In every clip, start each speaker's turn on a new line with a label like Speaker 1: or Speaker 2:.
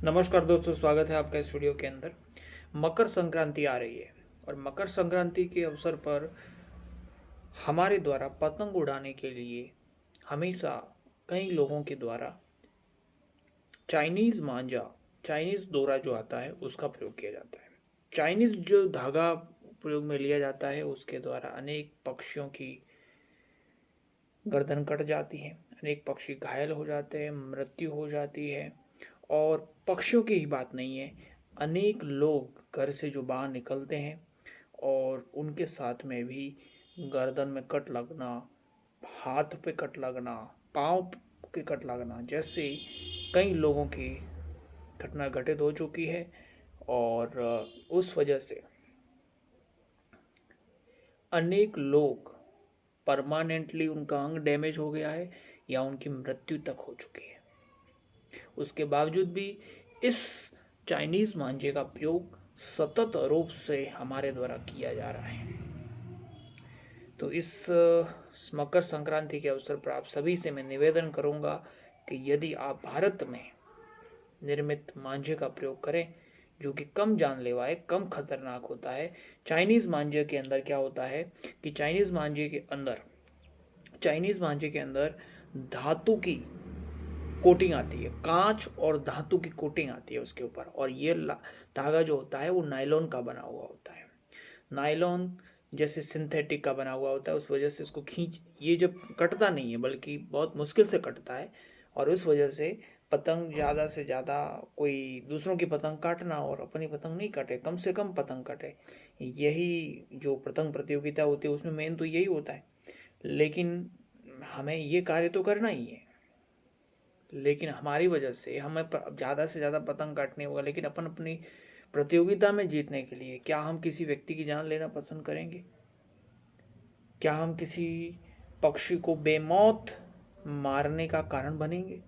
Speaker 1: नमस्कार दोस्तों, स्वागत है आपका इस वीडियो के अंदर। मकर संक्रांति आ रही है और मकर संक्रांति के अवसर पर हमारे द्वारा पतंग उड़ाने के लिए हमेशा कई लोगों के द्वारा चाइनीज़ मांझा, चाइनीज़ डोरा जो आता है उसका प्रयोग किया जाता है। चाइनीज़ जो धागा प्रयोग में लिया जाता है उसके द्वारा अनेक पक्षियों की गर्दन कट जाती है, अनेक पक्षी घायल हो जाते हैं, मृत्यु हो जाती है। और पक्षियों की ही बात नहीं है, अनेक लोग घर से जो बाहर निकलते हैं और उनके साथ में भी गर्दन में कट लगना, हाथ पे कट लगना, पाँव के कट लगना जैसे कई लोगों की घटना घटित हो चुकी है। और उस वजह से अनेक लोग परमानेंटली उनका अंग डैमेज हो गया है या उनकी मृत्यु तक हो चुकी है। उसके बावजूद भी इस चाइनीज़ मांझे का प्रयोग सतत रूप से हमारे द्वारा किया जा रहा है। तो इस मकर संक्रांति के अवसर पर आप सभी से मैं निवेदन करूंगा कि यदि आप भारत में निर्मित मांझे का प्रयोग करें जो कि कम जानलेवा है, कम खतरनाक होता है। चाइनीज़ मांझे के अंदर क्या होता है कि चाइनीज़ मांझे के अंदर धातु की कोटिंग आती है, कांच और धातु की कोटिंग आती है उसके ऊपर। और ये धागा जो होता है वो नायलॉन का बना हुआ होता है। नायलॉन जैसे सिंथेटिक का बना हुआ होता है, उस वजह से इसको खींच ये जब कटता नहीं है बल्कि बहुत मुश्किल से कटता है। और उस वजह से पतंग ज़्यादा से ज़्यादा कोई दूसरों की पतंग काटना और अपनी पतंग नहीं कटे, कम से कम पतंग कटे, यही जो पतंग प्रतियोगिता होती है उसमें मेन तो यही होता है। लेकिन हमें ये कार्य तो करना ही है, लेकिन हमारी वजह से हमें ज़्यादा से ज़्यादा पतंग काटनी होगा। लेकिन अपन अपनी प्रतियोगिता में जीतने के लिए क्या हम किसी व्यक्ति की जान लेना पसंद करेंगे? क्या हम किसी पक्षी को बेमौत मारने का कारण बनेंगे?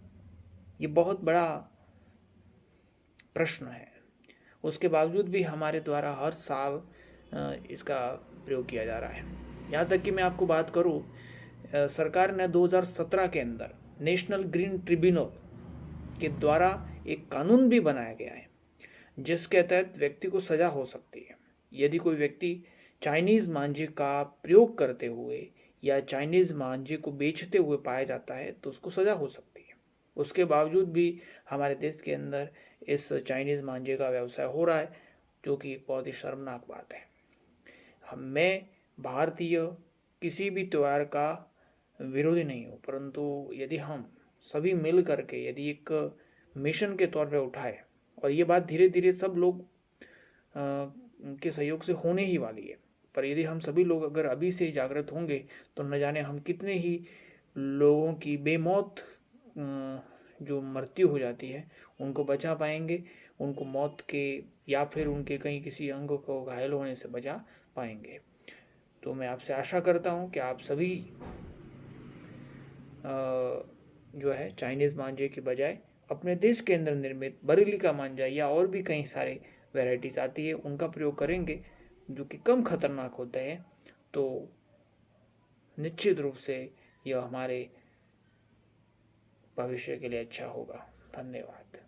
Speaker 1: ये बहुत बड़ा प्रश्न है। उसके बावजूद भी हमारे द्वारा हर साल इसका प्रयोग किया जा रहा है। यहाँ तक कि मैं आपको बात करूँ, सरकार ने 2017 के अंदर नेशनल ग्रीन ट्रिब्यूनल के द्वारा एक कानून भी बनाया गया है जिसके तहत व्यक्ति को सजा हो सकती है यदि कोई व्यक्ति चाइनीज़ मांझे का प्रयोग करते हुए या चाइनीज़ मांझे को बेचते हुए पाया जाता है तो उसको सजा हो सकती है। उसके बावजूद भी हमारे देश के अंदर इस चाइनीज़ मांझे का व्यवसाय हो रहा है, जो कि एक बहुत ही शर्मनाक बात है। मैं भारतीय किसी भी त्यौहार का विरोधी नहीं हूँ, परंतु यदि हम सभी मिल करके यदि एक मिशन के तौर पे उठाए, और ये बात धीरे धीरे सब लोग के सहयोग से होने ही वाली है, पर यदि हम सभी लोग अगर अभी से ही जागृत होंगे तो न जाने हम कितने ही लोगों की बेमौत जो मृत्यु हो जाती है उनको बचा पाएंगे, उनको मौत के या फिर उनके कहीं किसी अंग को घायल होने से बचा पाएंगे। तो मैं आपसे आशा करता हूँ कि आप सभी जो है चाइनीज़ मांझे के बजाय अपने देश के अंदर निर्मित बरेली का मांझा या और भी कई सारे वैरायटीज़ आती है उनका प्रयोग करेंगे जो कि कम खतरनाक होते हैं। तो निश्चित रूप से यह हमारे भविष्य के लिए अच्छा होगा। धन्यवाद।